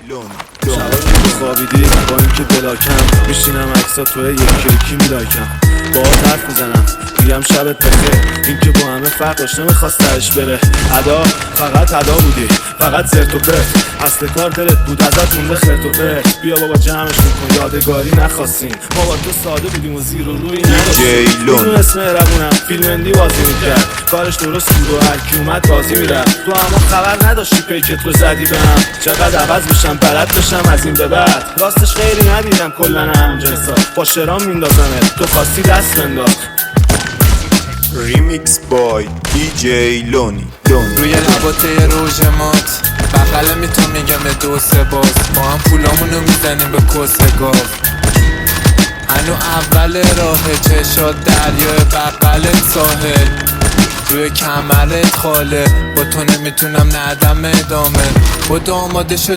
شبایی که خوابیدی با اینکه بلاکم میشینم عکسا توی یکی میلایکم باهات حرف میزنم میگم شبت بخیر. اینکه با همه فرق داشت نمیخواست درش بره. ادا فقط ادا بودی، فقط زرت و پرت. اصل کار دلت بود ازت مونده خرت و پرت. بیا بابا جمعش کن یادگاری نخواستیم. ما با تو ساده بودیم و زیر و روی نداشتیم. بدون اسم ربونم فیلم اندی بازی میکرد. کارش درست بود و هرکی اومد بازی میرفت. تو اما خبر نداشتی پیکت رو زدی بهم. چقدر عوض میشم بلد بشم از این به بعد. راستش خیلی ندیدم کلا هم جنسا. با شرام میندازمت تو خواستی دست بنداز. ریمیکس بای دیجی لونی. روی لباته روژ مات بغل میتون میگم به دو سه باز. با هم پولامونو میزنیم به کس گاو. هنو اول راه چشات دریای بغلت ساحل. روی کمرت خاله با تو نمیتونم ندم ادامه. با آماده شد